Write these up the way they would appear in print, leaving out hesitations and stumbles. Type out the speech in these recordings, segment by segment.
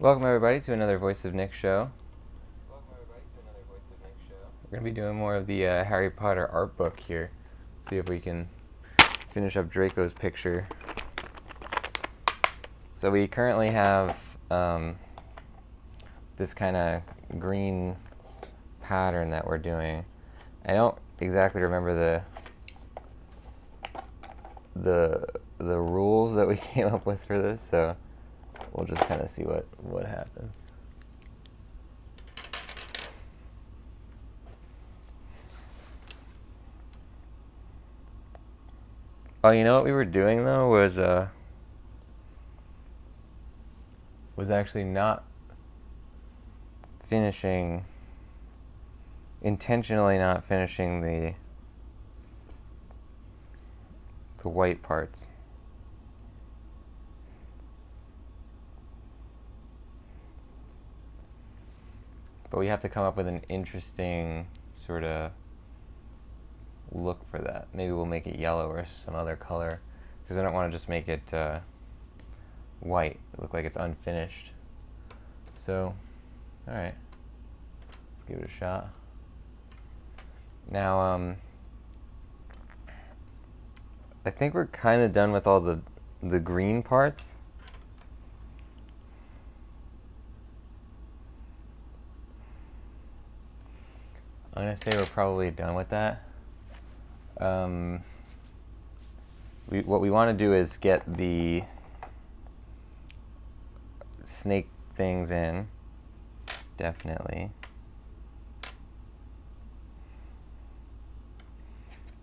Welcome everybody to another Voice of Nick show. We're going to be doing more of the Harry Potter art book here. See if we can finish up Draco's picture. So we currently have this kind of green pattern that we're doing. I don't exactly remember the rules that we came up with for this, so we'll just kind of see what happens. Oh, you know what we were doing though was actually not intentionally not finishing the white parts. But we have to come up with an interesting sort of look for that. Maybe we'll make it yellow or some other color, because I don't want to just make it white, look like it's unfinished. So, alright, let's give it a shot. Now, I think we're kind of done with all the green parts. I'm going to say we're probably done with that. What we want to do is get the snake things in, definitely.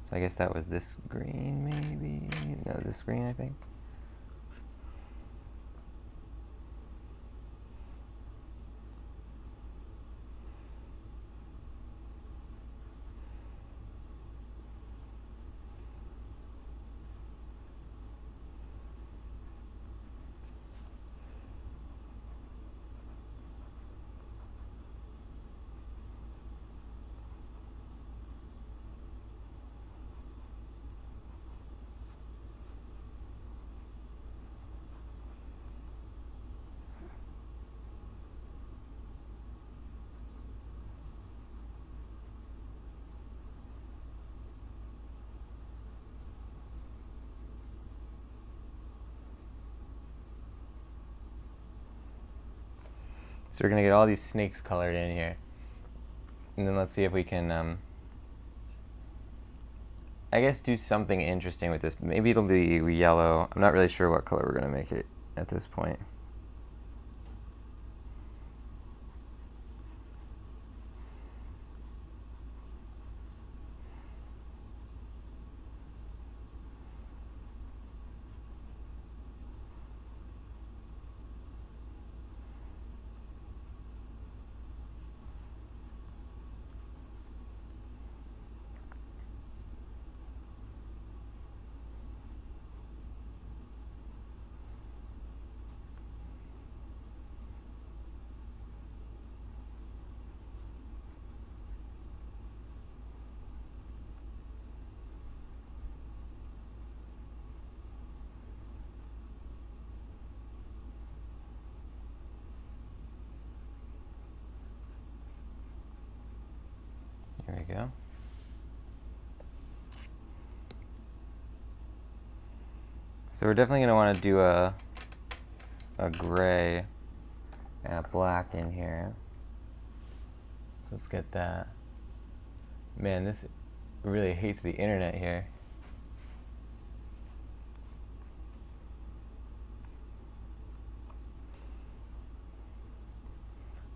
So I guess that was this green, maybe? No, this green, I think. So we're going to get all these snakes colored in here. And then let's see if we can, I guess, do something interesting with this. Maybe it'll be yellow. I'm not really sure what color we're going to make it at this point. Here we go. So we're definitely going to want to do a gray and a black in here. So let's get that. Man, this really hates the internet here.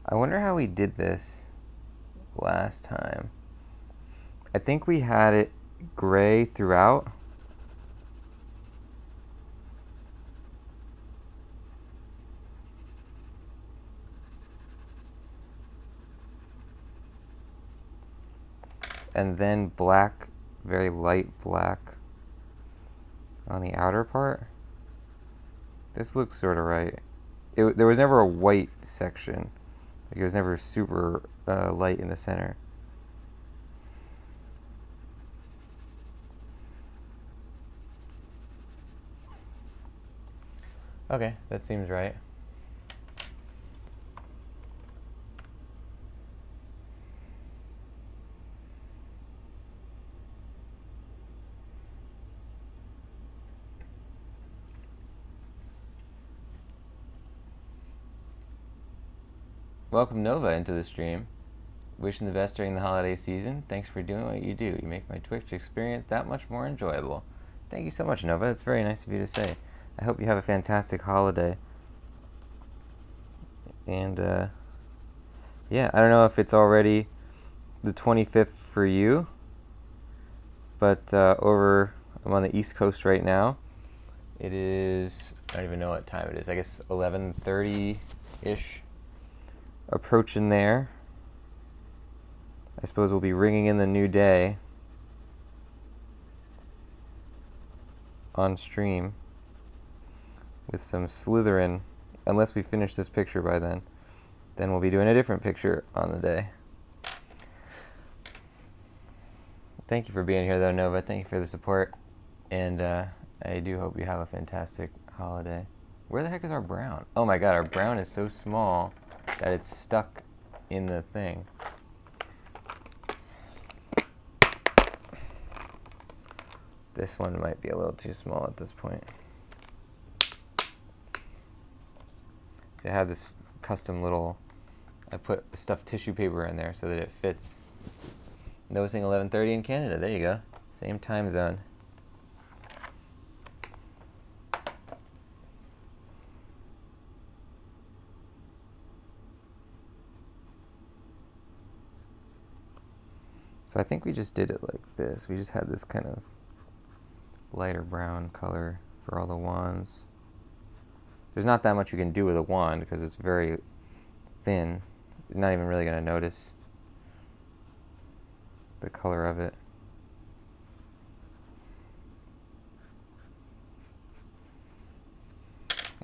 I wonder how we did this last time. I think we had it gray throughout. And then black, very light black on the outer part. This looks sort of right. There was never a white section. Like, it was never super light in the center. Okay, that seems right. Welcome Nova into the stream. Wishing the best during the holiday season. Thanks for doing what you do. You make my Twitch experience that much more enjoyable. Thank you so much, Nova. It's very nice of you to say. I hope you have a fantastic holiday. And, yeah, I don't know if it's already the 25th for you, but I'm on the East Coast right now. It is, I don't even know what time it is. I guess 11:30-ish. Approaching there. I suppose we'll be ringing in the new day on stream with some Slytherin, unless we finish this picture by then. Then we'll be doing a different picture on the day. Thank you for being here, though, Nova. Thank you for the support. And I do hope you have a fantastic holiday. Where the heck is our brown? Oh my god, our brown is so small that it's stuck in the thing. This one might be a little too small at this point. So I have this custom little, I put stuffed tissue paper in there so that it fits. Noticing 11:30 in Canada. There you go. Same time zone. So I think we just did it like this. We just had this kind of lighter brown color for all the wands. There's not that much you can do with a wand because it's very thin. You're not even really going to notice the color of it.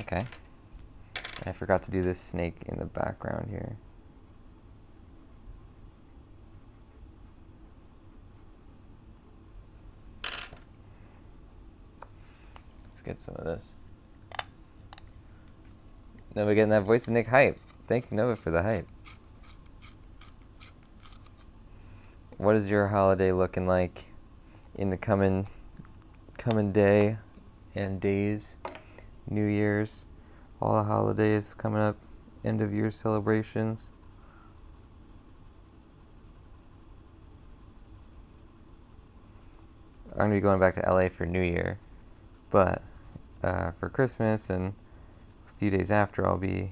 Okay. I forgot to do this snake in the background here. Let's get some of this. Nova getting that voice of Nick hype. Thank you, Nova, for the hype. What is your holiday looking like in the coming day and days? New Year's, all the holidays coming up, end of year celebrations. I'm going to be going back to LA for New Year, but for Christmas and a few days after, I'll be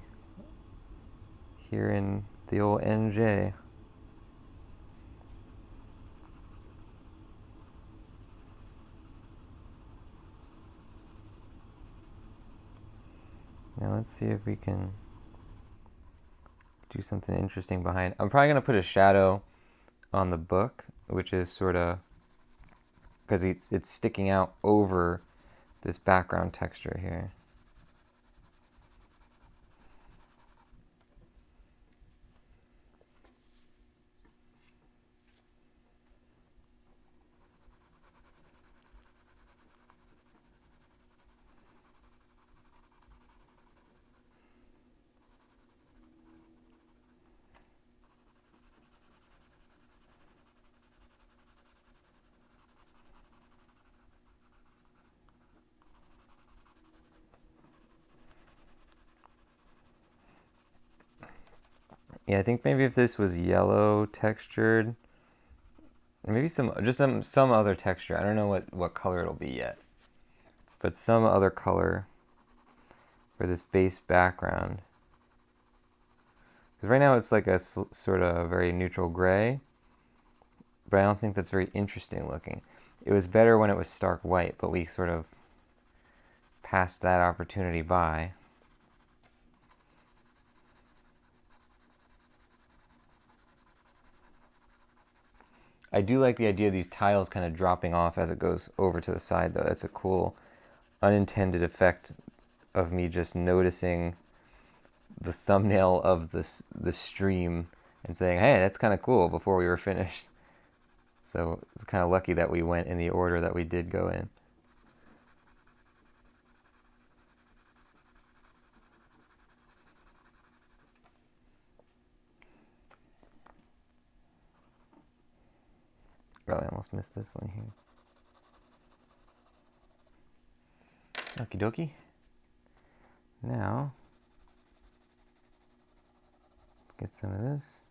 here in the old NJ. Now let's see if we can do something interesting behind. I'm probably going to put a shadow on the book, which is sort of, because it's sticking out over this background texture here. Yeah, I think maybe if this was yellow textured, maybe some other texture. I don't know what color it'll be yet, but some other color for this base background. Because right now it's like a sort of very neutral gray, but I don't think that's very interesting looking. It was better when it was stark white, but we sort of passed that opportunity by. I do like the idea of these tiles kind of dropping off as it goes over to the side, though. That's a cool unintended effect of me just noticing the thumbnail of the stream and saying, hey, that's kind of cool, before we were finished. So it's kind of lucky that we went in the order that we did go in. Oh, I almost missed this one here. Okie dokie. Now, let's Get some of this.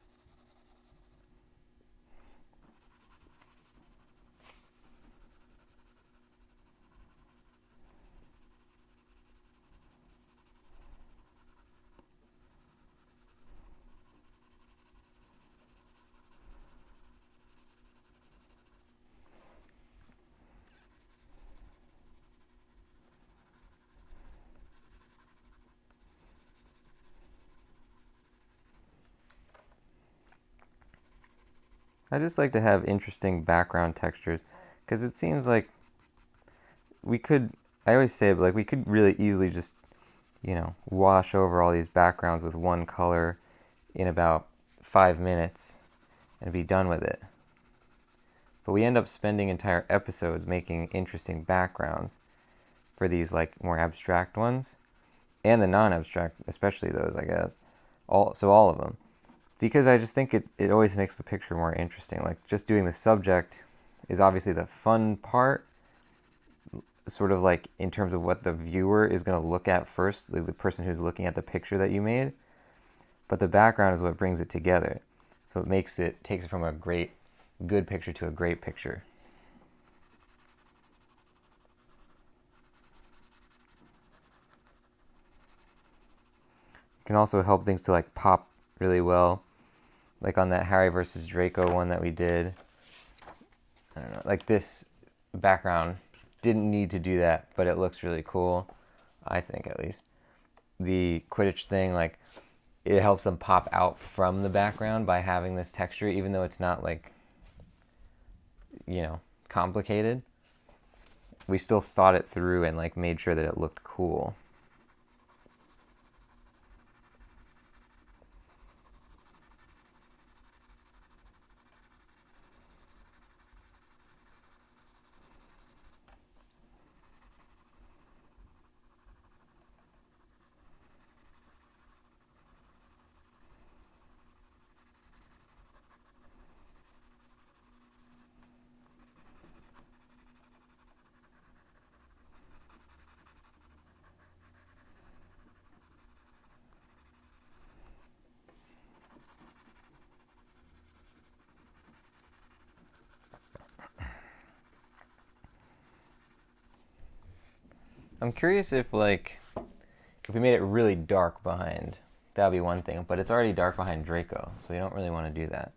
I just like to have interesting background textures because it seems like we could, I always say it, but like we could really easily just, you know, wash over all these backgrounds with one color in about 5 minutes and be done with it. But we end up spending entire episodes making interesting backgrounds for these like more abstract ones and the non-abstract, especially those, I guess. All of them. Because I just think it always makes the picture more interesting. Like just doing the subject is obviously the fun part, sort of like in terms of what the viewer is going to look at first, like the person who's looking at the picture that you made. But the background is what brings it together. So it takes it from a good picture to a great picture. It can also help things to like pop really well. Like on that Harry versus Draco one that we did. I don't know, like this background didn't need to do that, but it looks really cool, I think at least. The Quidditch thing, like, it helps them pop out from the background by having this texture, even though it's not like, you know, complicated. We still thought it through and like made sure that it looked cool. I'm curious if like if we made it really dark behind, that would be one thing, but it's already dark behind Draco, so you don't really want to do that.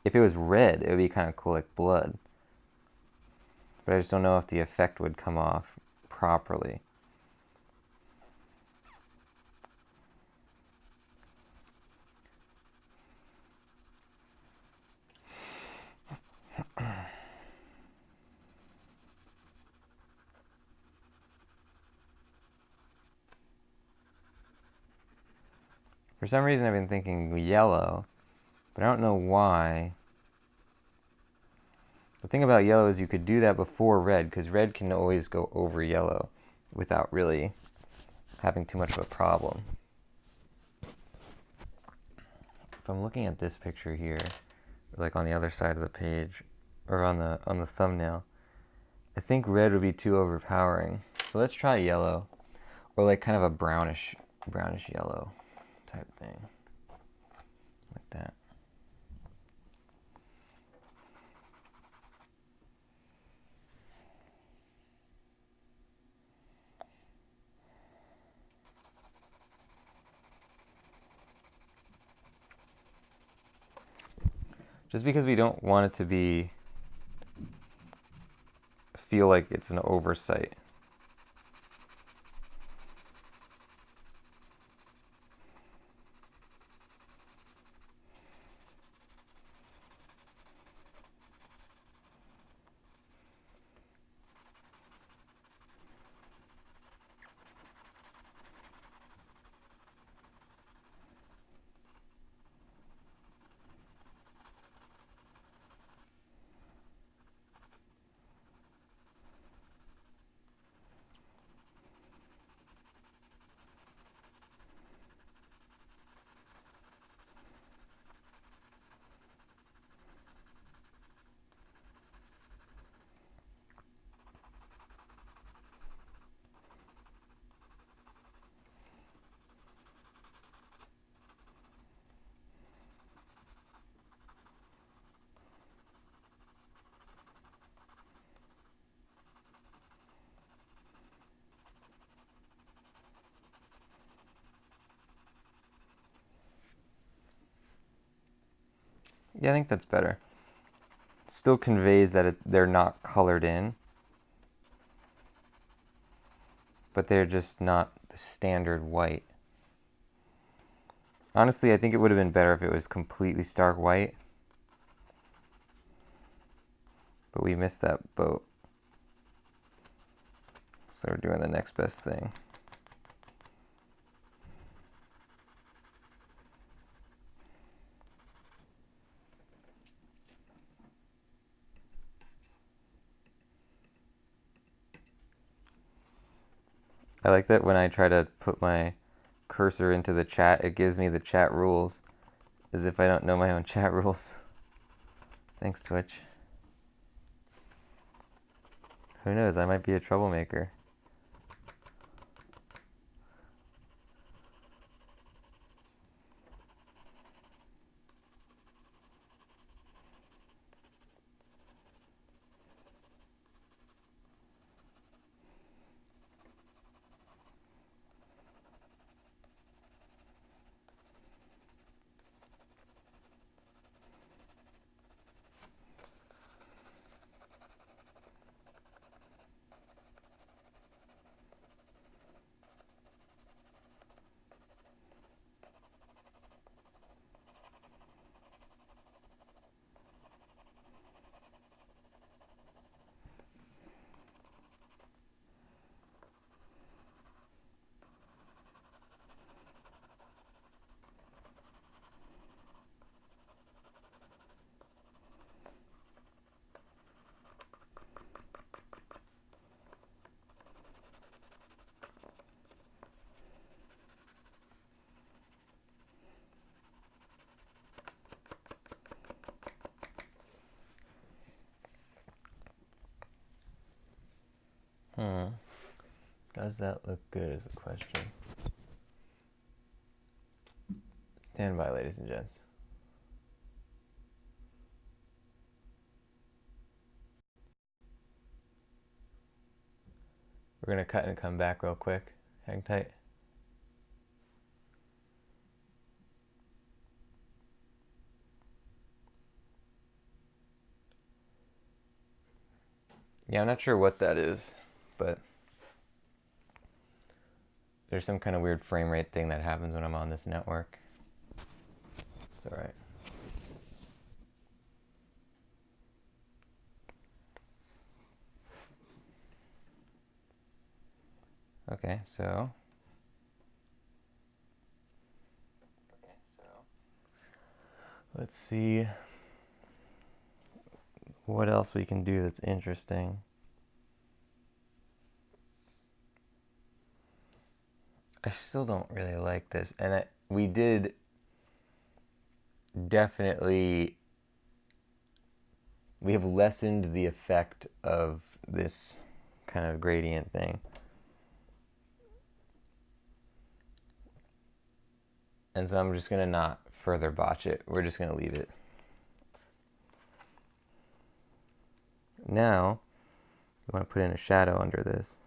If it was red, it would be kind of cool, like blood. But I just don't know if the effect would come off properly. For some reason I've been thinking yellow, but I don't know why. The thing about yellow is you could do that before red, because red can always go over yellow without really having too much of a problem. If I'm looking at this picture here, like on the other side of the page, or on the thumbnail, I think red would be too overpowering. So let's try yellow, or like kind of a brownish yellow type thing, like that. Just because we don't want it to feel like it's an oversight. Yeah, I think that's better. Still conveys that they're not colored in, but they're just not the standard white. Honestly, I think it would have been better if it was completely stark white, but we missed that boat. So we're doing the next best thing. I like that when I try to put my cursor into the chat, it gives me the chat rules, as if I don't know my own chat rules. Thanks, Twitch. Who knows, I might be a troublemaker. Does that look good is the question. Stand by, ladies and gents. We're gonna cut and come back real quick. Hang tight. Yeah, I'm not sure what that is, but there's some kind of weird frame rate thing that happens when I'm on this network. It's all right. Okay, so let's see what else we can do that's interesting. I still don't really like this, and we did definitely, we have lessened the effect of this kind of gradient thing. And so I'm just gonna not further botch it. We're just gonna leave it. Now, we want to put in a shadow under this.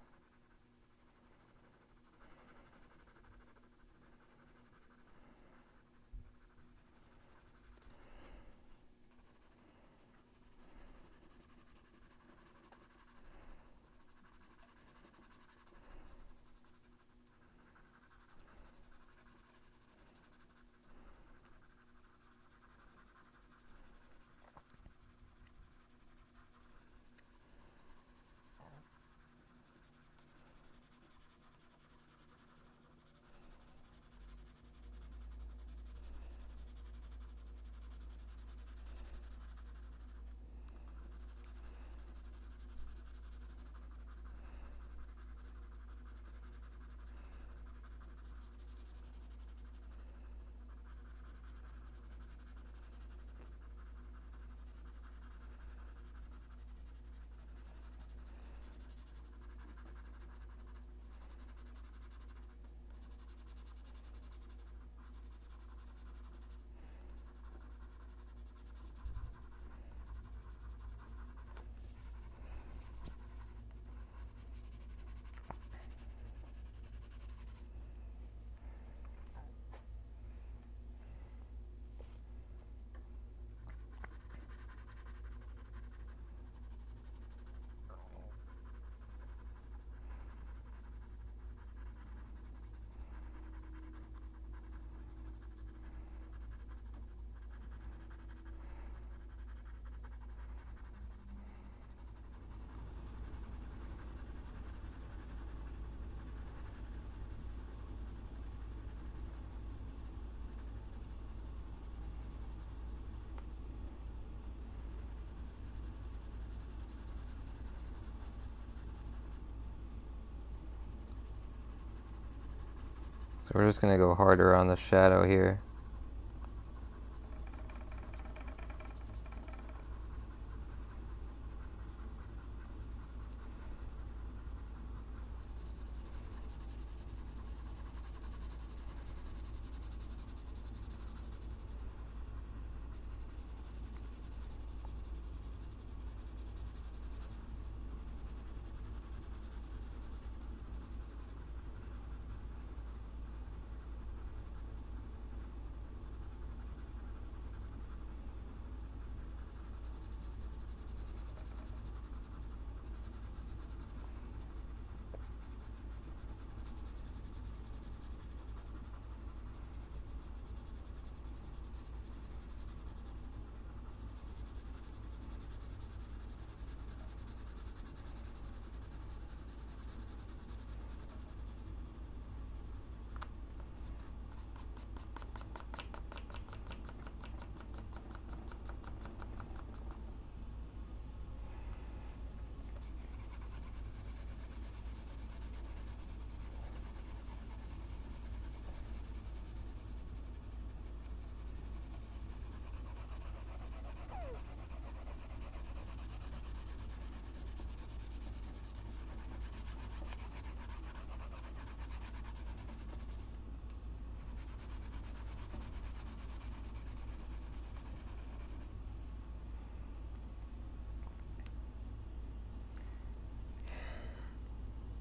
So we're just going to go harder on the shadow here.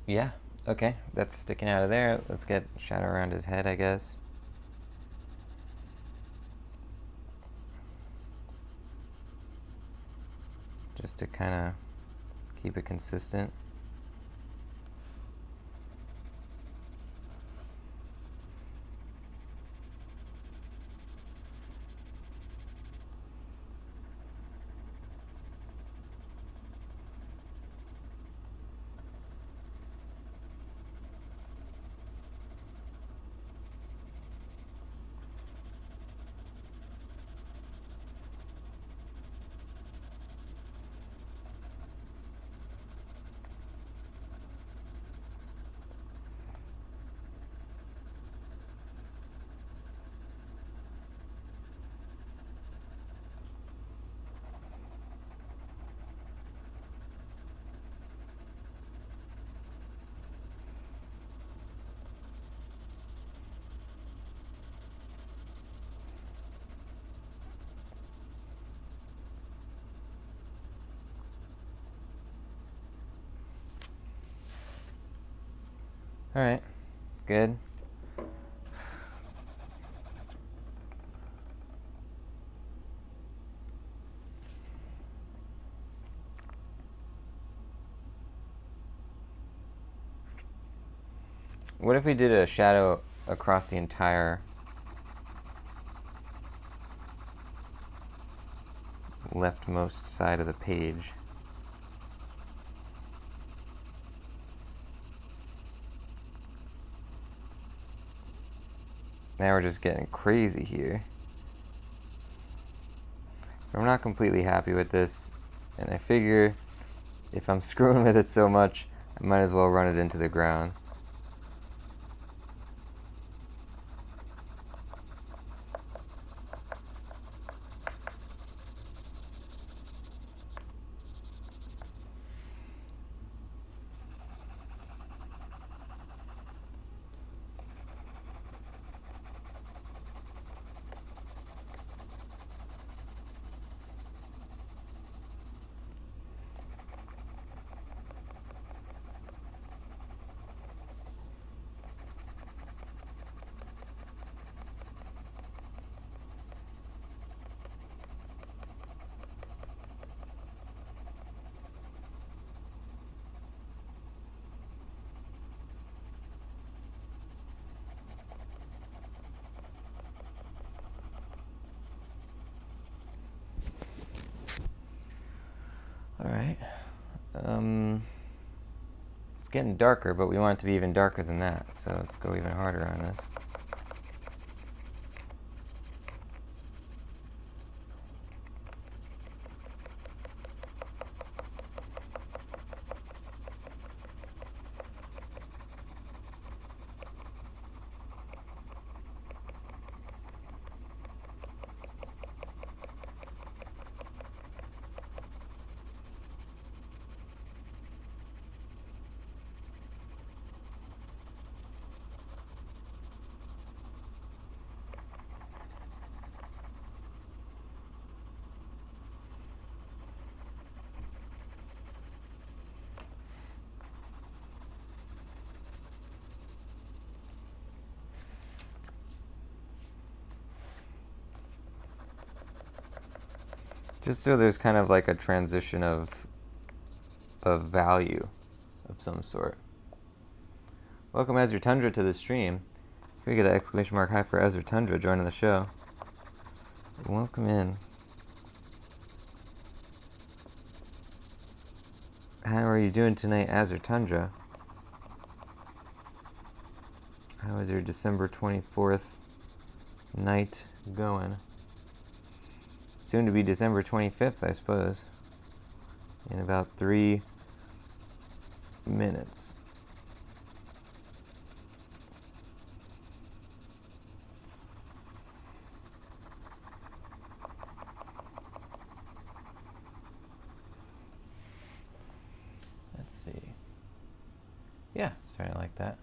Yeah, okay, that's sticking out of there. Let's get shadow around his head, I guess. Just to kind of keep it consistent. All right, good. What if we did a shadow across the entire leftmost side of the page? Now we're just getting crazy here. But I'm not completely happy with this, and I figure if I'm screwing with it so much, I might as well run it into the ground. All right. It's getting darker, but we want it to be even darker than that, so let's go even harder on this. Just so there's kind of like a transition of value of some sort. Welcome Ezra Tundra to the stream. Can we get an exclamation mark high for Ezra Tundra joining the show? Welcome in. How are you doing tonight, Ezra Tundra? How is your December 24th night going? Soon to be December 25th, I suppose. In about 3 minutes. Let's see. Yeah, starting like that.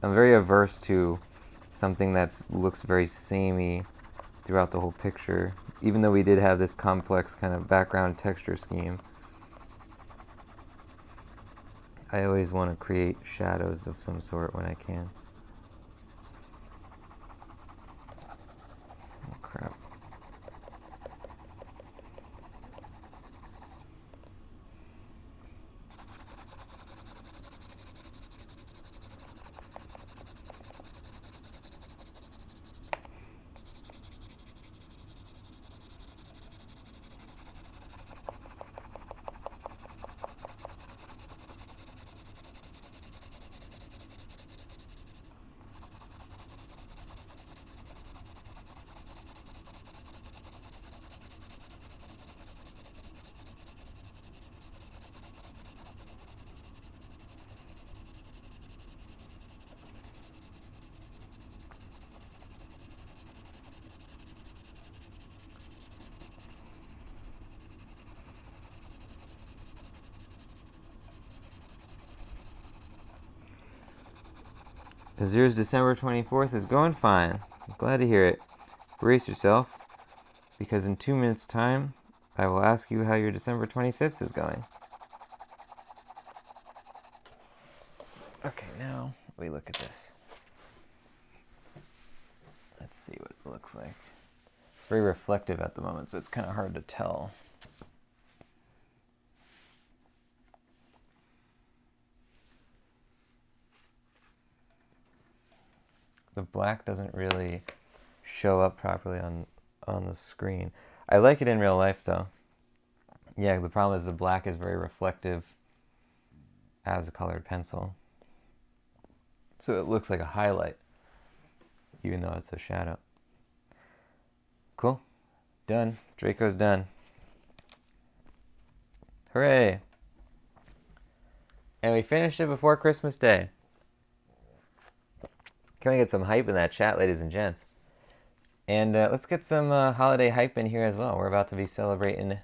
I'm very averse to something that looks very samey throughout the whole picture, even though we did have this complex kind of background texture scheme. I always want to create shadows of some sort when I can. Oh crap. Azur's December 24th is going fine. I'm glad to hear it. Brace yourself, because in 2 minutes' time, I will ask you how your December 25th is going. Okay, now we look at this. Let's see what it looks like. It's very reflective at the moment, so it's kind of hard to tell. The black doesn't really show up properly on the screen. I like it in real life though. Yeah, the problem is the black is very reflective as a colored pencil. So it looks like a highlight, even though it's a shadow. Cool. Done. Draco's done. Hooray! And we finished it before Christmas Day. Can we get some hype in that chat, ladies and gents? And let's get some holiday hype in here as well. We're about to be celebrating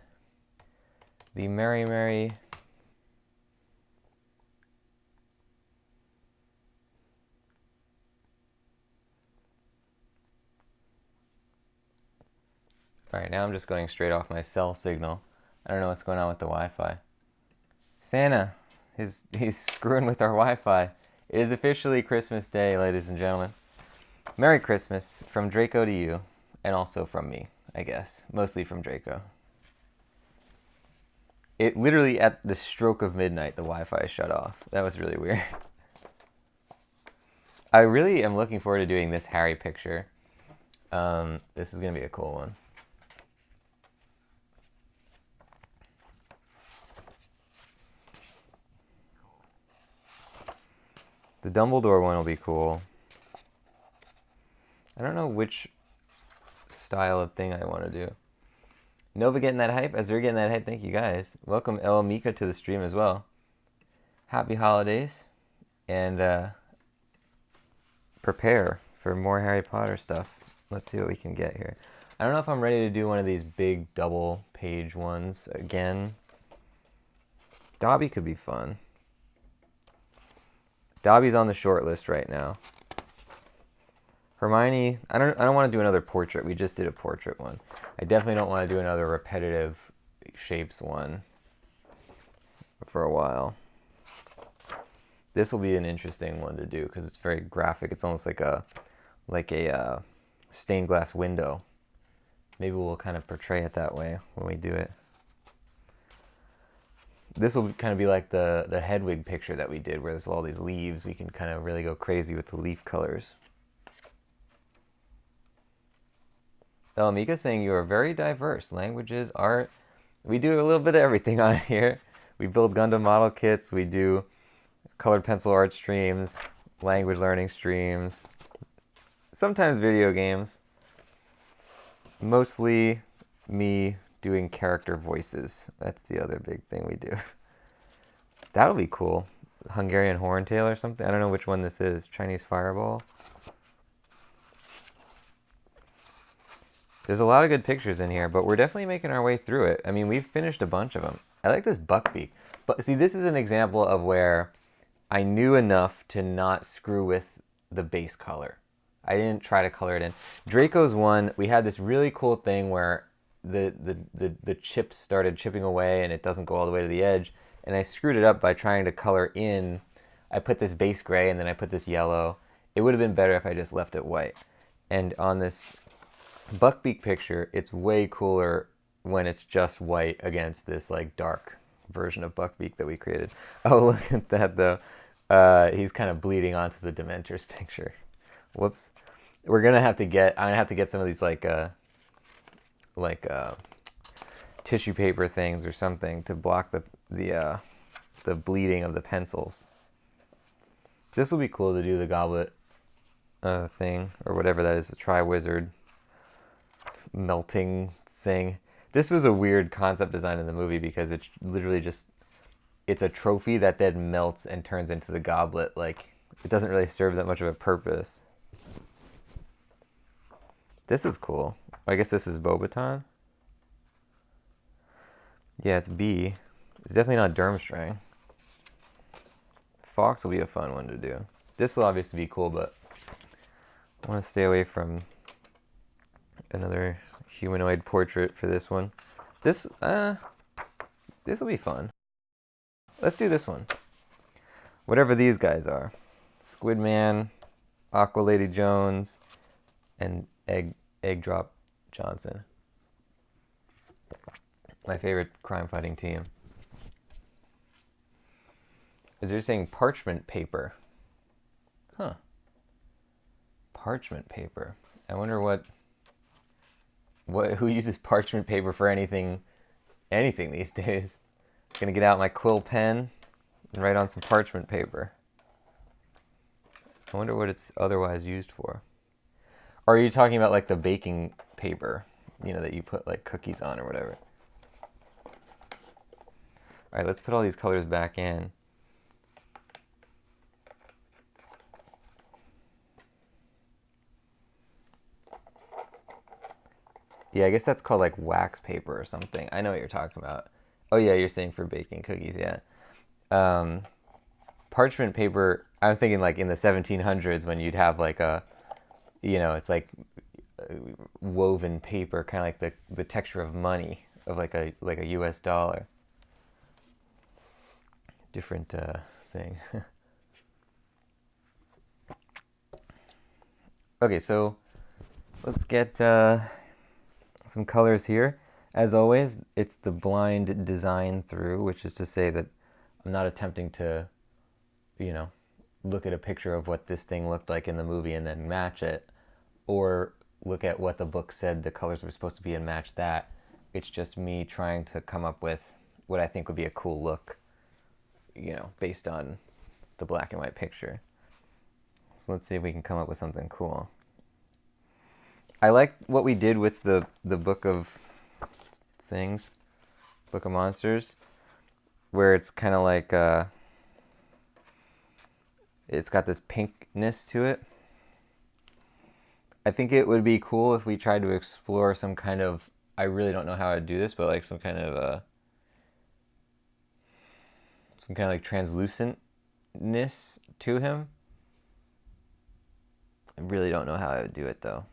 the Merry Merry... Alright, now I'm just going straight off my cell signal. I don't know what's going on with the Wi-Fi. Santa, he's screwing with our Wi-Fi. It is officially Christmas Day, ladies and gentlemen. Merry Christmas from Draco to you, and also from me, I guess. Mostly from Draco. It literally, at the stroke of midnight, the Wi-Fi shut off. That was really weird. I really am looking forward to doing this Harry picture. This is going to be a cool one. The Dumbledore one will be cool. I don't know which style of thing I want to do. Nova getting that hype? As they're getting that hype, thank you guys. Welcome El Mika to the stream as well. Happy holidays. And prepare for more Harry Potter stuff. Let's see what we can get here. I don't know if I'm ready to do one of these big double page ones again. Dobby could be fun. Dobby's on the short list right now. Hermione, I don't want to do another portrait. We just did a portrait one. I definitely don't want to do another repetitive shapes one for a while. This will be an interesting one to do because it's very graphic. It's almost like a stained glass window. Maybe we'll kind of portray it that way when we do it. This will kind of be like the Hedwig picture that we did, where there's all these leaves. We can kind of really go crazy with the leaf colors. Mika's saying you are very diverse. Languages, art. We do a little bit of everything on here. We build Gundam model kits. We do colored pencil art streams, language learning streams, sometimes video games. Mostly me doing character voices. That's the other big thing we do. That'll be cool. Hungarian Horntail or something. I don't know which one this is. Chinese Fireball. There's a lot of good pictures in here, but we're definitely making our way through it. I mean, we've finished a bunch of them. I like this buckbeak. But see, this is an example of where I knew enough to not screw with the base color. I didn't try to color it in. Draco's one, we had this really cool thing where the chips started chipping away and it doesn't go all the way to the edge. And I screwed it up by trying to color in. I put this base gray and then I put this yellow. It would have been better if I just left it white. And on this buckbeak picture, it's way cooler when it's just white against this like dark version of buckbeak that we created. Oh, look at that though. He's kind of bleeding onto the Dementors picture. Whoops. I'm gonna have to get some of these like tissue paper things or something to block the bleeding of the pencils. This will be cool to do the goblet thing or whatever that is, the Tri-Wizard melting thing. This was a weird concept design in the movie because it's literally just, it's a trophy that then melts and turns into the goblet. Like, it doesn't really serve that much of a purpose. This is cool. I guess this is Bobaton. Yeah, it's B. It's definitely not Durmstrang. Fox will be a fun one to do. This will obviously be cool, but I want to stay away from another humanoid portrait for this one. This will be fun. Let's do this one. Whatever these guys are. Squidman, Aqua Lady Jones, and Egg Drop Johnson. My favorite crime fighting team. Is there saying parchment paper? Huh. Parchment paper. I wonder who uses parchment paper for anything these days. Gonna get out my quill pen and write on some parchment paper. I wonder what it's otherwise used for. Or are you talking about like the baking paper, you know, that you put like cookies on or whatever? All right, let's put all these colors back in. Yeah, I guess that's called like wax paper or something. I know what you're talking about. Oh yeah, you're saying for baking cookies, yeah. Parchment paper, I was thinking like in the 1700s when you'd have like a, you know, it's like woven paper, kind of like the texture of money, of like a US dollar. Different thing. Okay, so let's get some colors here. As always, it's the blind design through, which is to say that I'm not attempting to, you know, look at a picture of what this thing looked like in the movie and then match it, or look at what the book said the colors were supposed to be and match that. It's just me trying to come up with what I think would be a cool look, you know, based on the black and white picture. So let's see if we can come up with something cool. I like what we did with the book of things, Book of Monsters, where it's kind of like it's got this pinkness to it. I think it would be cool if we tried to explore some kind of, I really don't know how I'd do this, but like some kind of like translucentness to him. I really don't know how I would do it though.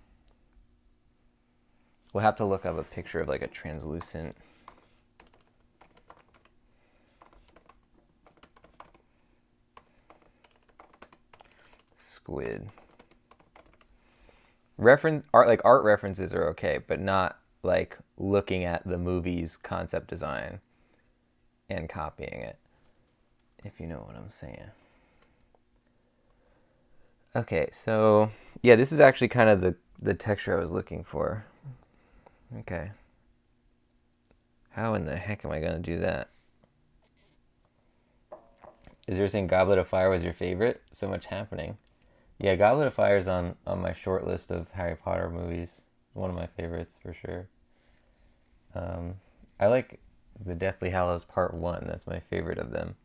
We'll have to look up a picture of like a translucent. squid. Art references are okay, but not like looking at the movie's concept design and copying it, if you know what I'm saying. Okay, so yeah, this is actually kind of the texture I was looking for. Okay. How in the heck am I going to do that? Is there saying Goblet of Fire was your favorite? So much happening. Yeah, Goblet of Fire is on my short list of Harry Potter movies. It's one of my favorites for sure. I like the Deathly Hallows Part 1. That's my favorite of them.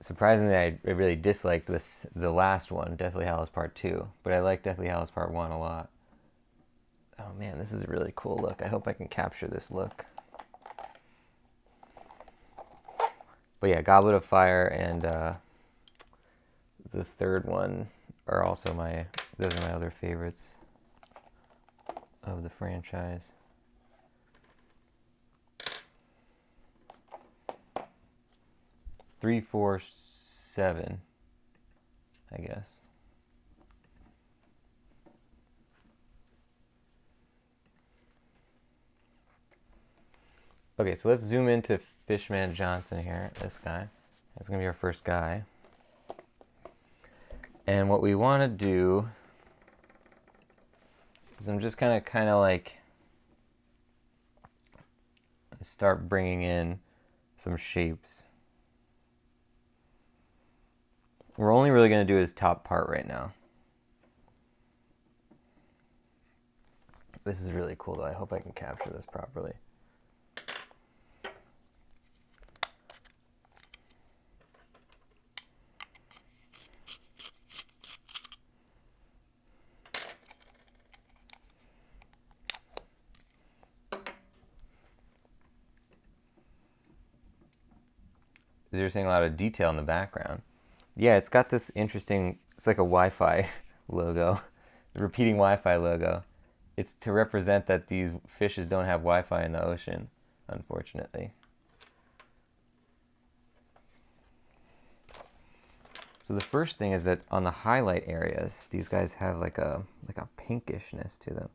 Surprisingly, I really disliked the last one, Deathly Hallows Part 2. But I like Deathly Hallows Part 1 a lot. Oh man, this is a really cool look. I hope I can capture this look. But yeah, Goblet of Fire and the third one are also those are my other favorites of the franchise. Three, 4, 7, I guess. Okay, so let's zoom into Fishman Johnson here, this guy. That's going to be our first guy. And what we want to do is I'm just kind of like start bringing in some shapes. We're only really going to do his top part right now. This is really cool though. I hope I can capture this properly. You're seeing a lot of detail in the background. Yeah, it's got this interesting, it's like a Wi-Fi logo, the repeating Wi-Fi logo. It's to represent that these fishes don't have Wi-Fi in the ocean, unfortunately. So the first thing is that on the highlight areas, these guys have like a pinkishness to them.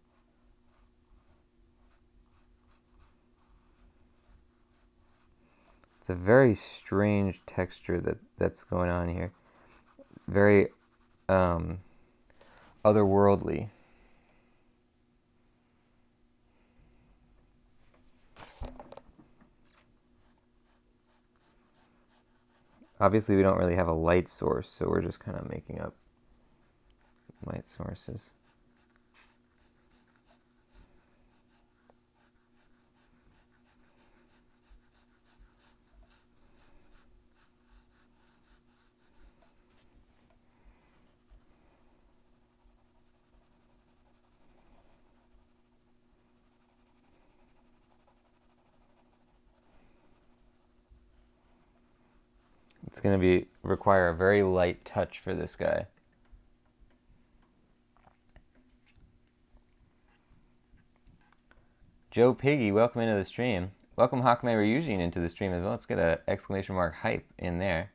It's a very strange texture that's going on here. Very otherworldly. Obviously, we don't really have a light source, so we're just kind of making up light sources. It's going to require a very light touch for this guy. Joe Piggy, welcome into the stream. Welcome Hakame Ryujin into the stream as well. Let's get an exclamation mark hype in there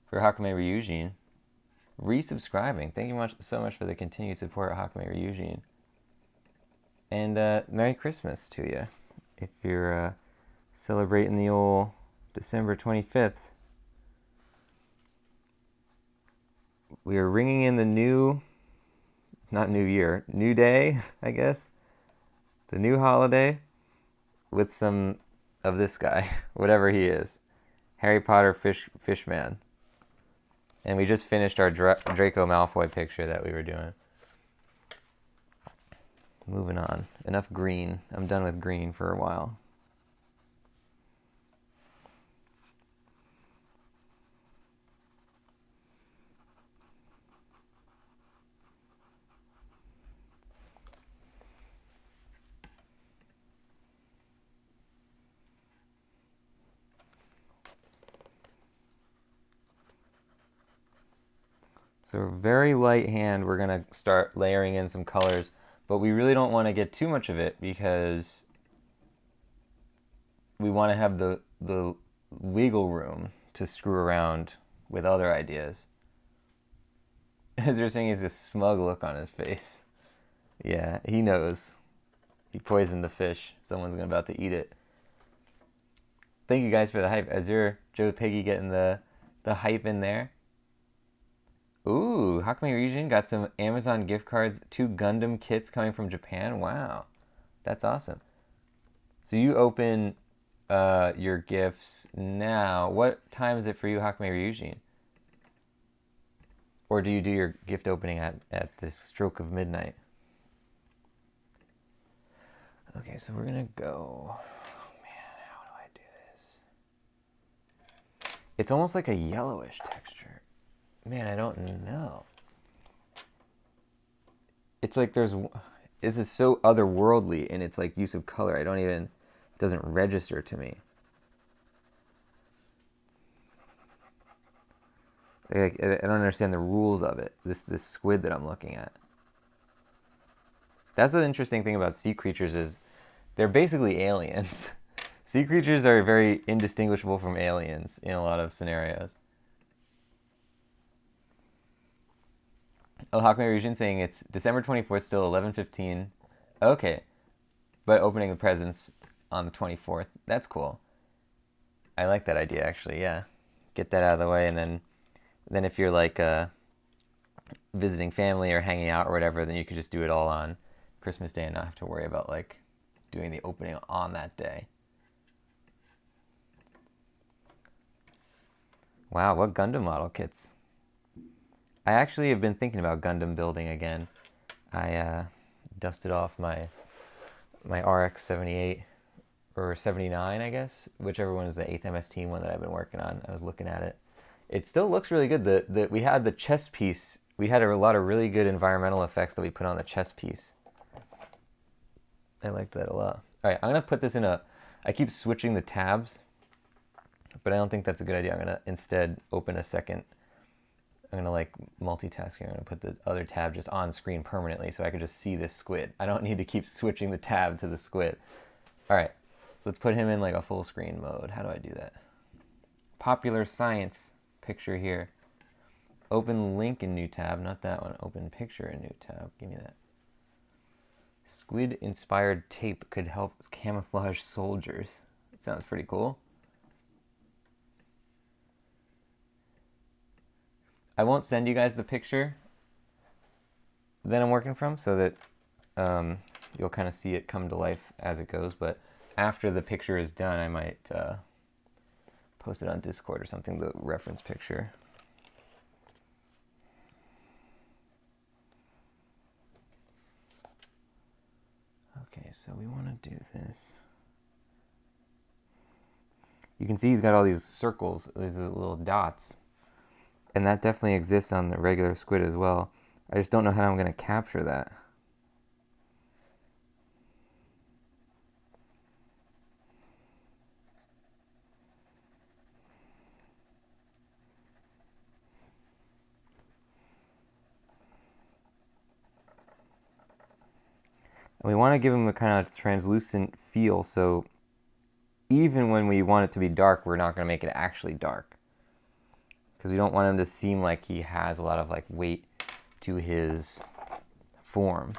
for Hakame Ryujin. Resubscribing. Thank you so much for the continued support of Hakame Ryujin. And Merry Christmas to you if you're celebrating the old December 25th. We are ringing in the new day, I guess. The new holiday with some of this guy, whatever he is. Harry Potter Fishman. And we just finished our Draco Malfoy picture that we were doing. Moving on. Enough green. I'm done with green for a while. So very light hand, we're going to start layering in some colors, but we really don't want to get too much of it because we want to have the wiggle room to screw around with other ideas. Ezra saying he has a smug look on his face. Yeah, he knows. He poisoned the fish. Someone's about to eat it. Thank you guys for the hype. Azure, Joe Piggy getting the hype in there. Ooh, Hakame Region got some Amazon gift cards, 2 Gundam kits coming from Japan. Wow, that's awesome. So you open your gifts now. What time is it for you, Hakame Ryujin? Or do you do your gift opening at the stroke of midnight? Okay, so we're gonna go. Oh man, how do I do this? It's almost like a yellowish texture. Man, I don't know. It's like this is so otherworldly in its like use of color. It doesn't register to me. Like, I don't understand the rules of it. This squid that I'm looking at. That's the interesting thing about sea creatures is they're basically aliens. Sea creatures are very indistinguishable from aliens in a lot of scenarios. Oh, Hakame Region saying it's December 24th, still 11:15. Okay, but opening the presents on the 24th. That's cool. I like that idea actually. Yeah, get that out of the way, and then if you're like visiting family or hanging out or whatever, then you could just do it all on Christmas Day and not have to worry about like doing the opening on that day. Wow, what Gundam model kits? I actually have been thinking about Gundam building again. I dusted off my RX 78 or 79, I guess, whichever one is the 8th MS Team one that I've been working on. I was looking at it. It still looks really good. We had the chest piece. We had a lot of really good environmental effects that we put on the chest piece. I liked that a lot. All right, I'm gonna put this in a. I keep switching the tabs, but I don't think that's a good idea. I'm gonna instead open a second. I'm gonna like multitasking. I'm gonna put the other tab just on screen permanently so I can just see this squid. I don't need to keep switching the tab to the squid. All right, so let's put him in like a full screen mode. How do I do that? Popular science picture here. Open link in new tab, not that one. Open picture in new tab. Give me that. Squid inspired tape could help camouflage soldiers. That sounds pretty cool. I won't send you guys the picture that I'm working from so that you'll kind of see it come to life as it goes. But after the picture is done, I might post it on Discord or something, the reference picture. Okay, so we want to do this. You can see he's got all these circles, these little dots. And that definitely exists on the regular squid as well. I just don't know how I'm going to capture that. And we want to give him a kind of translucent feel, so even when we want it to be dark, we're not going to make it actually dark. Because we don't want him to seem like he has a lot of like weight to his form.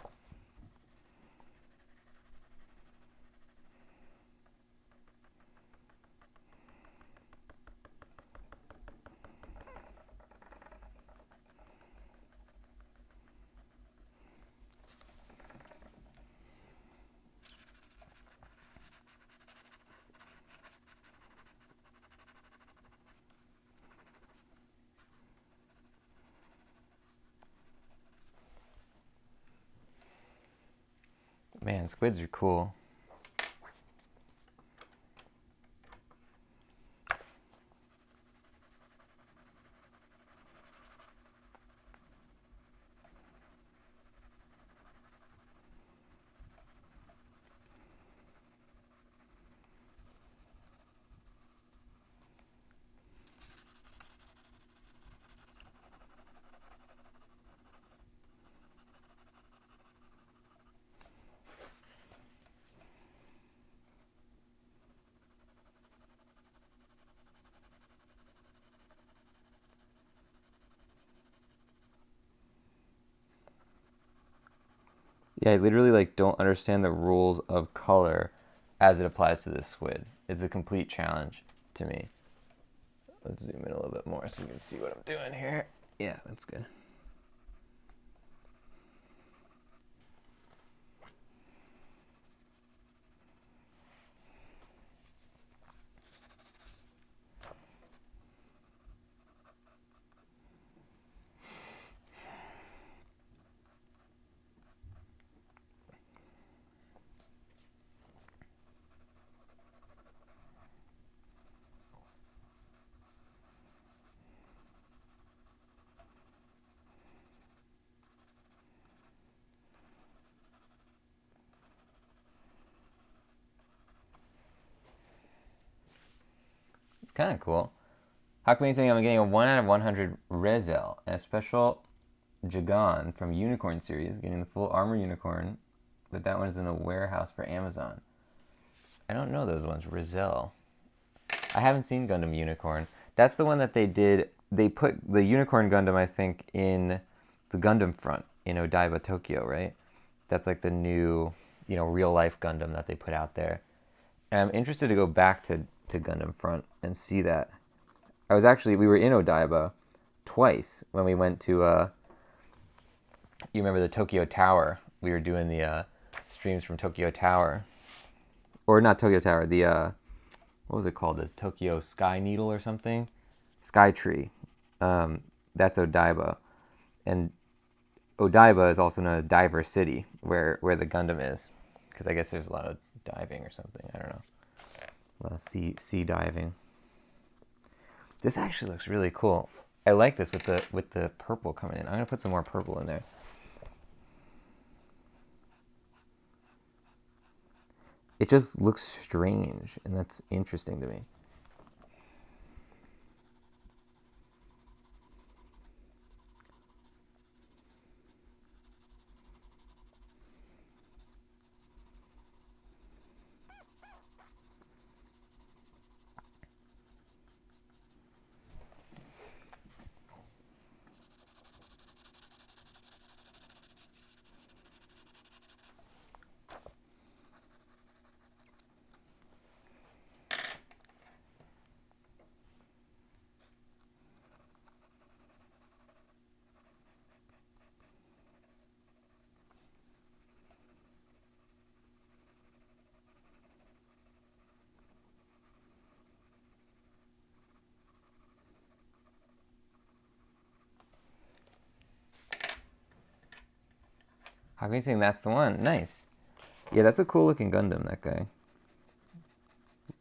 Man, squids are cool. Yeah, I literally like don't understand the rules of color as it applies to this squid. It's a complete challenge to me. Let's zoom in a little bit more so you can see what I'm doing here. Yeah, that's good. It's kind of cool. How come you saying I'm getting a 1 out of 100 Rezel and a special Jagon from Unicorn series, getting the full armor unicorn, but that one is in the warehouse for Amazon. I don't know those ones. Rezel. I haven't seen Gundam Unicorn. That's the one that they did. They put the Unicorn Gundam, I think, in the Gundam Front in Odaiba, Tokyo, right? That's like the new, real life Gundam that they put out there. And I'm interested to go back to Gundam Front and see that. We were in Odaiba twice when we went to, you remember the Tokyo Tower? We were doing the streams from Tokyo Tower. Or not Tokyo Tower, the, what was it called? The Tokyo Sky Needle or something? Sky Tree. That's Odaiba. And Odaiba is also known as Diver City, where the Gundam is. Because I guess there's a lot of diving or something. I don't know. A lot of sea diving. This actually looks really cool. I like this with the purple coming in. I'm going to put some more purple in there. It just looks strange, and that's interesting to me. How can you think that's the one? Nice. Yeah, that's a cool looking Gundam, that guy.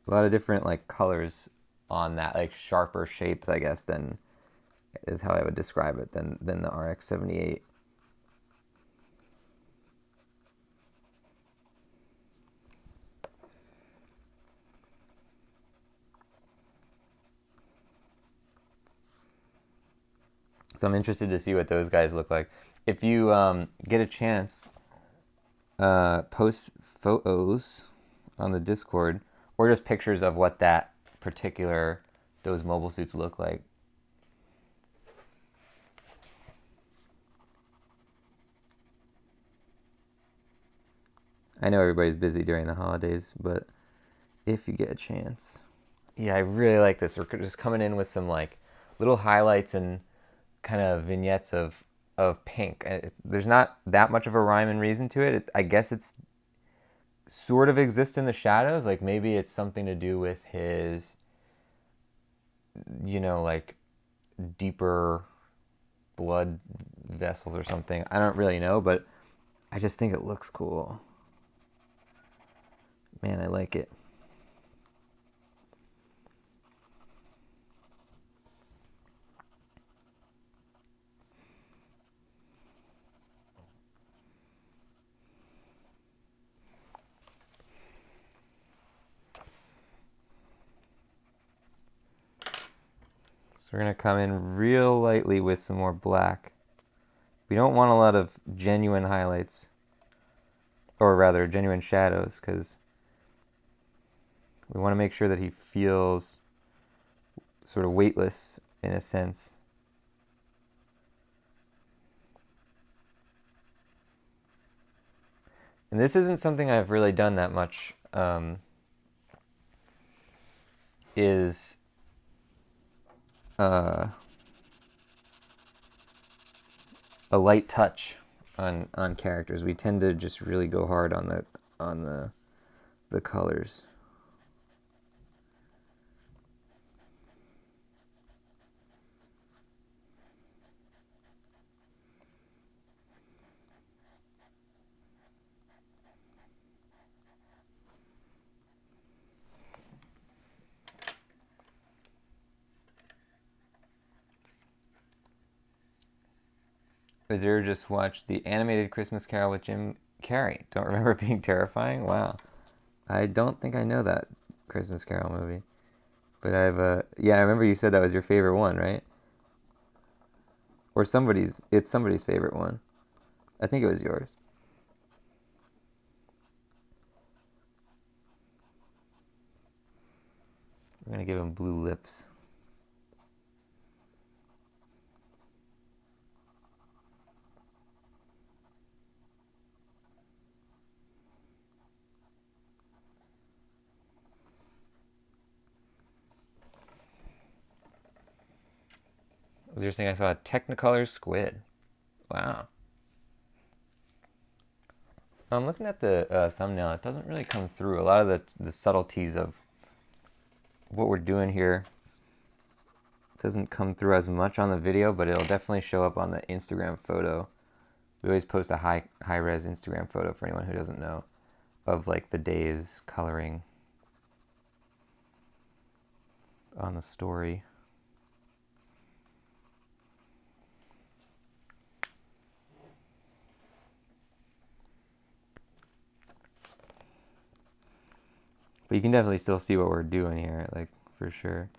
A lot of different like colors on that, like sharper shapes, I guess, than is how I would describe it than the RX-78. So I'm interested to see what those guys look like. If you get a chance, post photos on the Discord or just pictures of what those mobile suits look like. I know everybody's busy during the holidays, but if you get a chance. Yeah, I really like this. We're just coming in with some like little highlights and kind of vignettes of pink. There's not that much of a rhyme and reason to it. I guess it's sort of exists in the shadows. Like maybe it's something to do with his, like deeper blood vessels or something. I don't really know, but I just think it looks cool. Man, I like it. So we're going to come in real lightly with some more black. We don't want a lot of genuine highlights, or rather genuine shadows, because we want to make sure that he feels sort of weightless in a sense. And this isn't something I've really done that much, is uh, a light touch on characters. We tend to just really go hard on the colors. Azir just watched the animated Christmas Carol with Jim Carrey. Don't remember it being terrifying? Wow. I don't think I know that Christmas Carol movie. But yeah, I remember you said that was your favorite one, right? Or it's somebody's favorite one. I think it was yours. We're gonna give him blue lips. Was you saying I saw a Technicolor squid? Wow. I'm looking at the thumbnail. It doesn't really come through. A lot of the subtleties of what we're doing here doesn't come through as much on the video, but it'll definitely show up on the Instagram photo. We always post a high res Instagram photo for anyone who doesn't know of like the day's coloring on the story. But you can definitely still see what we're doing here, like, for sure.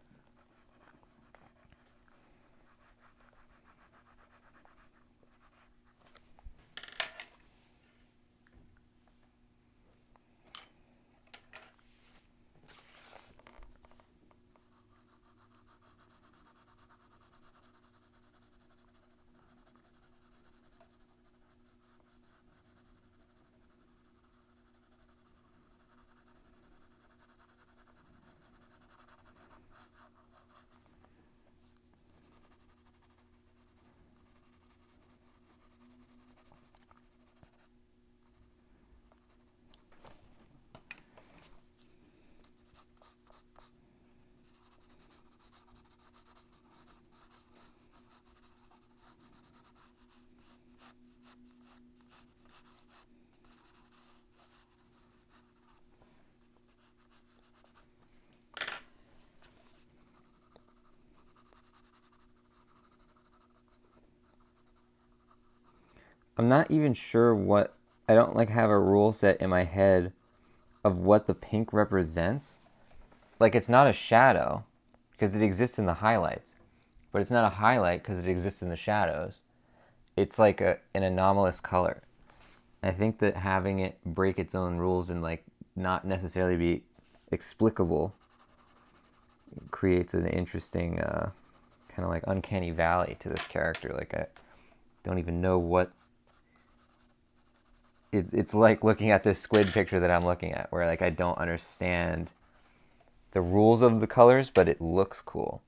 I'm not even sure what, I don't like have a rule set in my head of what the pink represents. Like, it's not a shadow because it exists in the highlights, but it's not a highlight because it exists in the shadows. It's like an anomalous color. I think that having it break its own rules and like not necessarily be explicable creates an interesting kind of like uncanny valley to this character. Like, I don't even know what it's like looking at this squid picture that I'm looking at, where like I don't understand the rules of the colors, but it looks cool.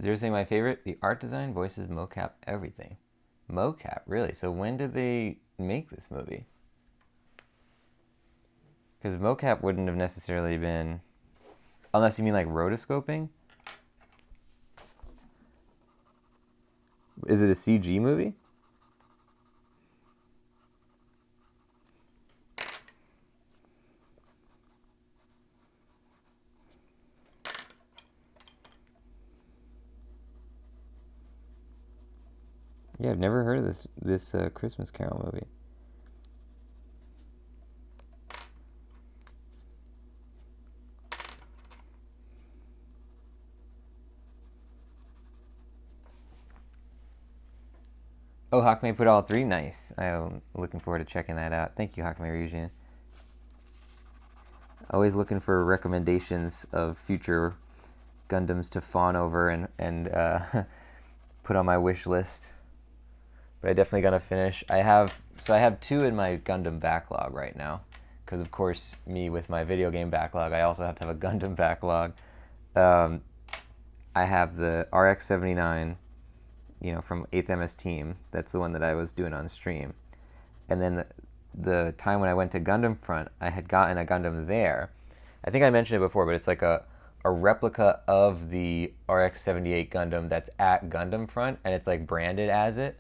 Zero saying my favorite, the art design, voices, mocap, everything. Mocap, really? So when did they make this movie? Because mocap wouldn't have necessarily been, unless you mean like rotoscoping. Is it a CG movie? Yeah, I've never heard of this Christmas Carol movie. Oh, Hakme put all three. Nice. I'm looking forward to checking that out. Thank you, Hakme Ryujin. Always looking for recommendations of future Gundams to fawn over and put on my wish list. But I definitely gotta finish. I have two in my Gundam backlog right now, because of course me with my video game backlog, I also have to have a Gundam backlog. I have the RX-79, from 8th MS Team. That's the one that I was doing on stream. And then the time when I went to Gundam Front, I had gotten a Gundam there. I think I mentioned it before, but it's like a replica of the RX-78 Gundam that's at Gundam Front, and it's like branded as it.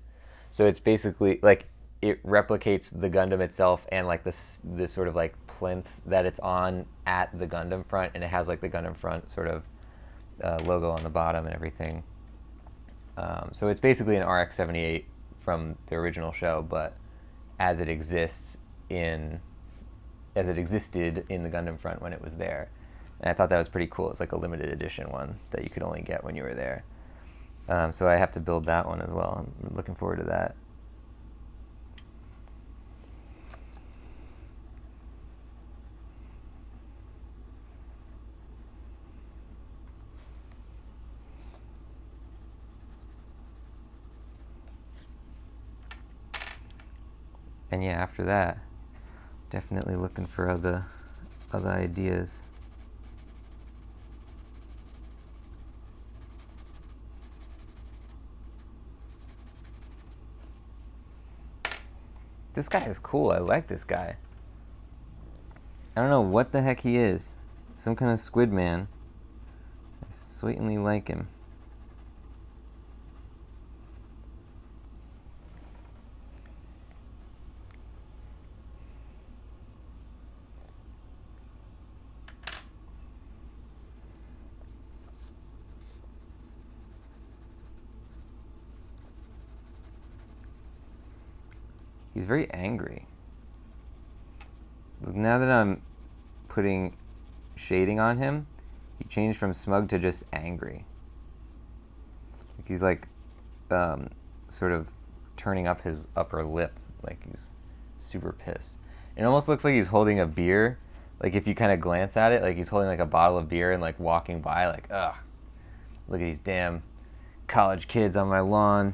So it's basically like it replicates the Gundam itself and like this sort of like plinth that it's on at the Gundam Front, and it has like the Gundam Front sort of logo on the bottom and everything. So it's basically an RX-78 from the original show, but as it existed in the Gundam Front when it was there. And I thought that was pretty cool. It's like a limited edition one that you could only get when you were there. So I have to build that one as well. I'm looking forward to that. And yeah, after that, definitely looking for other ideas. This guy is cool. I like this guy. I don't know what the heck he is. Some kind of squid man. I certainly like him. He's very angry. Now that I'm putting shading on him, he changed from smug to just angry. He's like sort of turning up his upper lip, like he's super pissed. It almost looks like he's holding a beer. Like if you kind of glance at it, like he's holding like a bottle of beer and like walking by, like, ugh, look at these damn college kids on my lawn.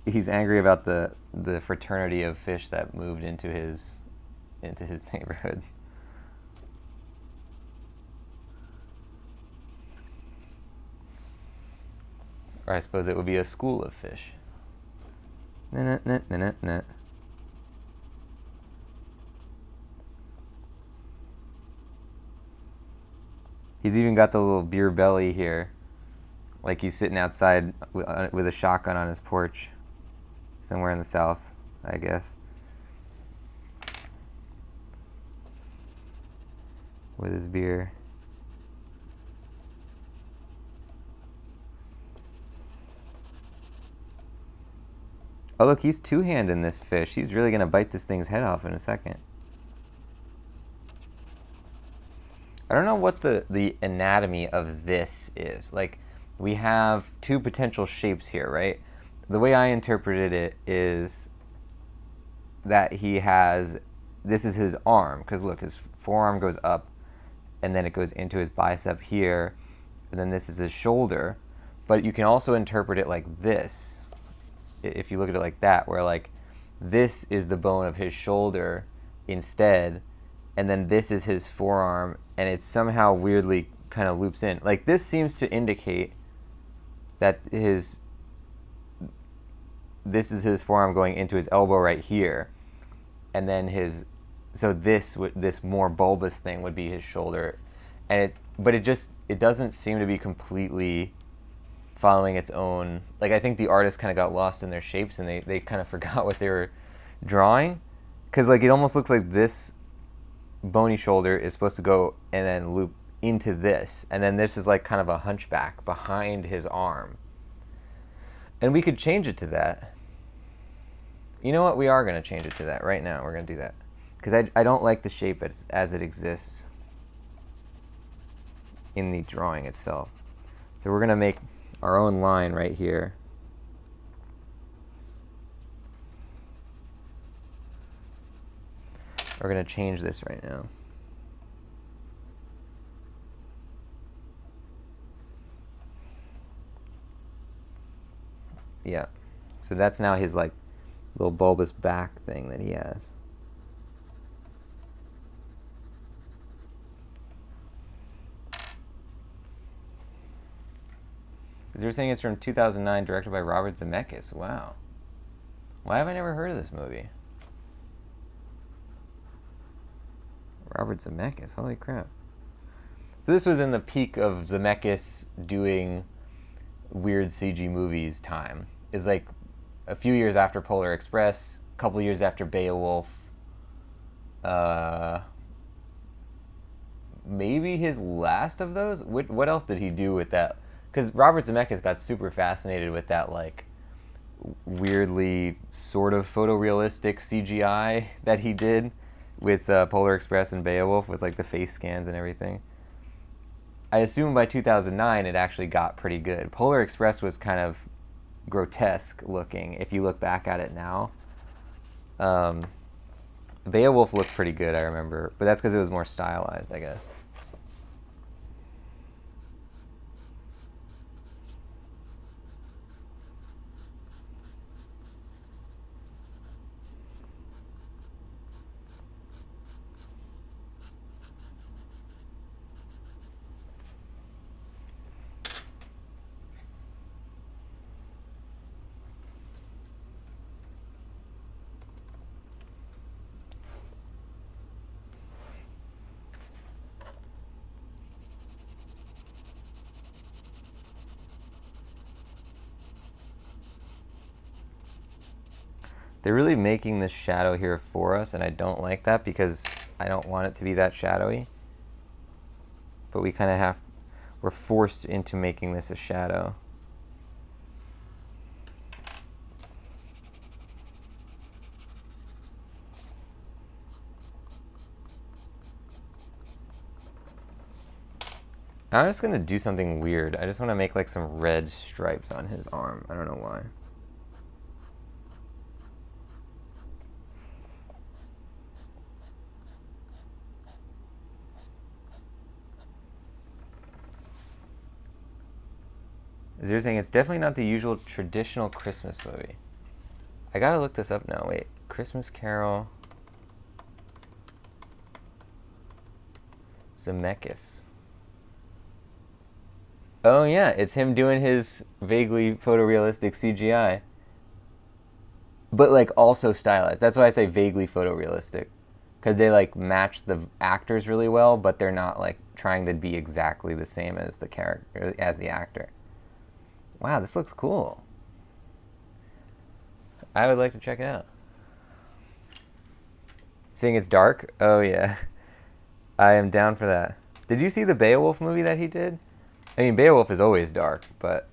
He's angry about the fraternity of fish that moved into his neighborhood. Or I suppose it would be a school of fish. Nah. He's even got the little beer belly here. Like he's sitting outside with a shotgun on his porch. Somewhere in the south, I guess. With his beer. Oh look, he's two-handing this fish. He's really gonna bite this thing's head off in a second. I don't know what the anatomy of this is. Like, we have two potential shapes here, right? The way I interpreted it is that this is his arm, because look, his forearm goes up, and then it goes into his bicep here, and then this is his shoulder. But you can also interpret it like this, if you look at it like that, where like this is the bone of his shoulder instead, and then this is his forearm, and it somehow weirdly kind of loops in. Like this seems to indicate that this is his forearm going into his elbow right here, and then this more bulbous thing would be his shoulder, and it doesn't seem to be completely following its own. Like I think the artist kind of got lost in their shapes, and they kind of forgot what they were drawing, because like it almost looks like this bony shoulder is supposed to go and then loop into this, and then this is like kind of a hunchback behind his arm. And we could change it to that. You know what? We are going to change it to that right now. We're going to do that. Because I don't like the shape as it exists in the drawing itself. So we're going to make our own line right here. We're going to change this right now. Yeah. So that's now his like little bulbous back thing that he has. You're saying it's from 2009, directed by Robert Zemeckis. Wow. Why have I never heard of this movie? Robert Zemeckis, holy crap. So this was in the peak of Zemeckis doing weird CG movies time. It's like a few years after Polar Express, a couple years after Beowulf. Maybe his last of those? What else did he do with that? Because Robert Zemeckis got super fascinated with that, like, weirdly sort of photorealistic CGI that he did with Polar Express and Beowulf, with like the face scans and everything. I assume by 2009 it actually got pretty good. Polar Express was kind of grotesque looking if you look back at it now. Beowulf looked pretty good, I remember, but that's because it was more stylized, I guess. They're really making this shadow here for us, and I don't like that because I don't want it to be that shadowy. But we kind of we're forced into making this a shadow. I'm just gonna do something weird. I just want to make like some red stripes on his arm. I don't know why. You're saying it's definitely not the usual traditional Christmas movie. I gotta look this up now. Wait, Christmas Carol. Zemeckis. Oh yeah, it's him doing his vaguely photorealistic CGI. But like also stylized. That's why I say vaguely photorealistic. Because they like match the actors really well, but they're not like trying to be exactly the same as the character, as the actor. Wow, this looks cool. I would like to check it out. Seeing it's dark? Oh yeah. I am down for that. Did you see the Beowulf movie that he did? I mean, Beowulf is always dark, but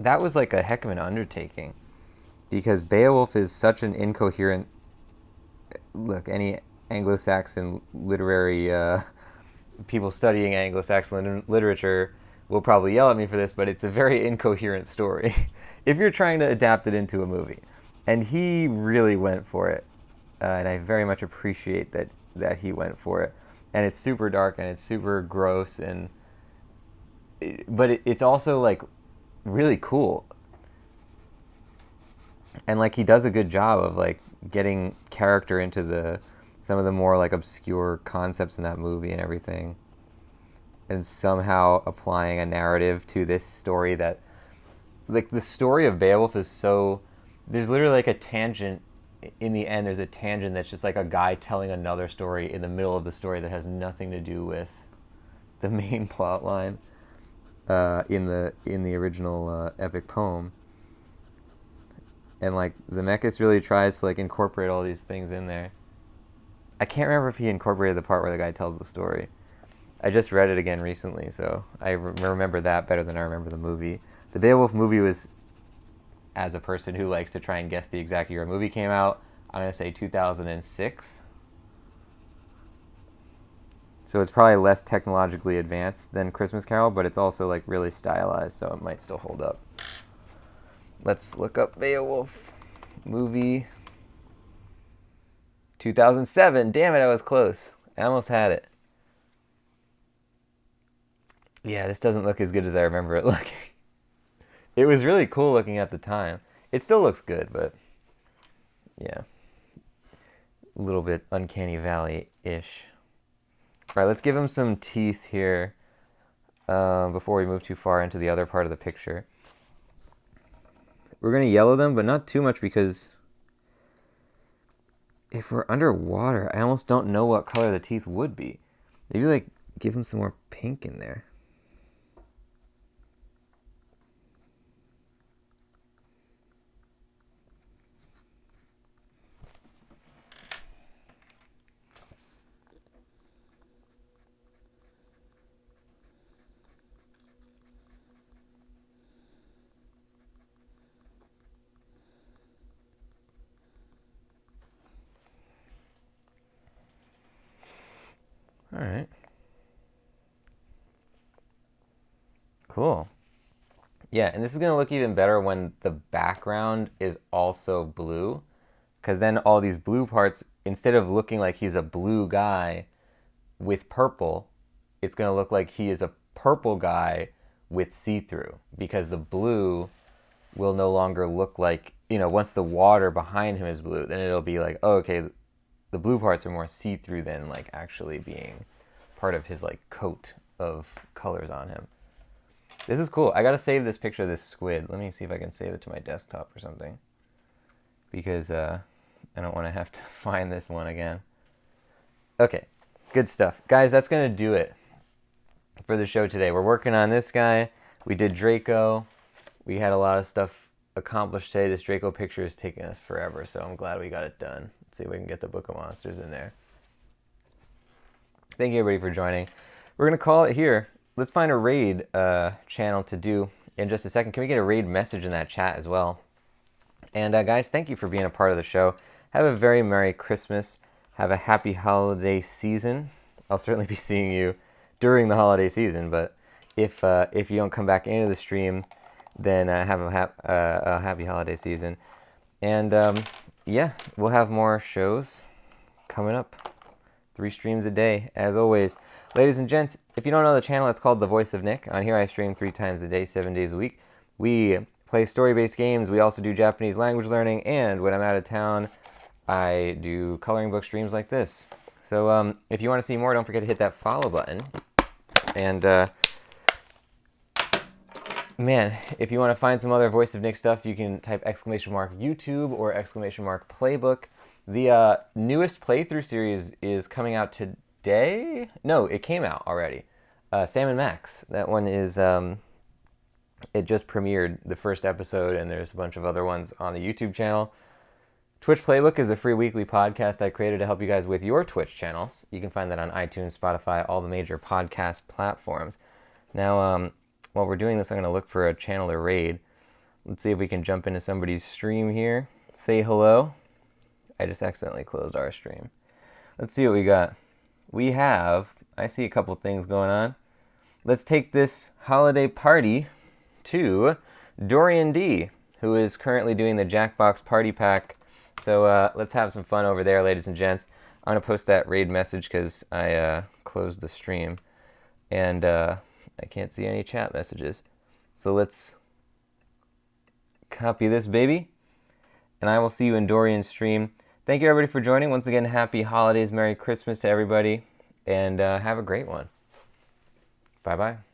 that was like a heck of an undertaking. Because Beowulf is such an incoherent... Look, any Anglo-Saxon literary... people studying Anglo-Saxon literature will probably yell at me for this, but it's a very incoherent story if you're trying to adapt it into a movie. And he really went for it. And I very much appreciate that he went for it. And it's super dark and it's super gross, but it's also like really cool. And like he does a good job of like getting character into some of the more like obscure concepts in that movie and everything, and somehow applying a narrative to this story that, like, the story of Beowulf is so, there's literally like a tangent in the end. There's a tangent that's just like a guy telling another story in the middle of the story that has nothing to do with the main plot line in the original epic poem. And like Zemeckis really tries to like incorporate all these things in there. I can't remember if he incorporated the part where the guy tells the story. I just read it again recently, so I remember that better than I remember the movie. The Beowulf movie was as a person who likes to try and guess the exact year a movie came out, I'm going to say 2006. So it's probably less technologically advanced than Christmas Carol, but it's also like really stylized, so it might still hold up. Let's look up Beowulf movie. 2007. Damn it, I was close. I almost had it. Yeah, this doesn't look as good as I remember it looking. It was really cool looking at the time. It still looks good, but yeah. A little bit Uncanny Valley-ish. All right, let's give him some teeth here before we move too far into the other part of the picture. We're going to yellow them, but not too much because if we're underwater, I almost don't know what color the teeth would be. Maybe like give him some more pink in there. All right. Cool. Yeah, and this is going to look even better when the background is also blue, because then all these blue parts, instead of looking like he's a blue guy with purple, it's going to look like he is a purple guy with see-through, because the blue will no longer look like, you know, once the water behind him is blue, then it'll be like, oh, okay, the blue parts are more see-through than like actually being part of his like coat of colors on him. This is cool. I gotta save this picture of this squid. Let me see if I can save it to my desktop or something, because I don't want to have to find this one again. Okay, good stuff. Guys, that's gonna do it for the show today. We're working on this guy. We did Draco. We had a lot of stuff accomplished today. This Draco picture is taking us forever, so I'm glad we got it done. Let's see if we can get the Book of Monsters in there. Thank you everybody for joining. We're gonna call it here. Let's find a raid channel to do in just a second. Can we get a raid message in that chat as well? And guys, thank you for being a part of the show. Have a very Merry Christmas. Have a happy holiday season. I'll certainly be seeing you during the holiday season, but if you don't come back into the stream, then have a happy holiday season. And yeah, we'll have more shows coming up. 3 streams a day, as always. Ladies and gents, if you don't know the channel, it's called The Voice of Nick. On here, I stream 3 times a day, 7 days a week. We play story-based games. We also do Japanese language learning. And when I'm out of town, I do coloring book streams like this. So if you want to see more, don't forget to hit that follow button. And man, if you want to find some other Voice of Nick stuff, you can type !YouTube or !playbook. The newest playthrough series is coming out today. No, it came out already. Sam and Max. That one is, it just premiered the first episode, and there's a bunch of other ones on the YouTube channel. Twitch Playbook is a free weekly podcast I created to help you guys with your Twitch channels. You can find that on iTunes, Spotify, all the major podcast platforms. Now, while we're doing this, I'm going to look for a channel to raid. Let's see if we can jump into somebody's stream here. Say hello. I just accidentally closed our stream. Let's see what we got. We have, I see a couple things going on. Let's take this holiday party to Dorian D, who is currently doing the Jackbox Party Pack. So let's have some fun over there, ladies and gents. I'm going to post that raid message because I closed the stream. And I can't see any chat messages. So let's copy this baby. And I will see you in Dorian's stream. Thank you, everybody, for joining. Once again, happy holidays, Merry Christmas to everybody, and have a great one. Bye-bye.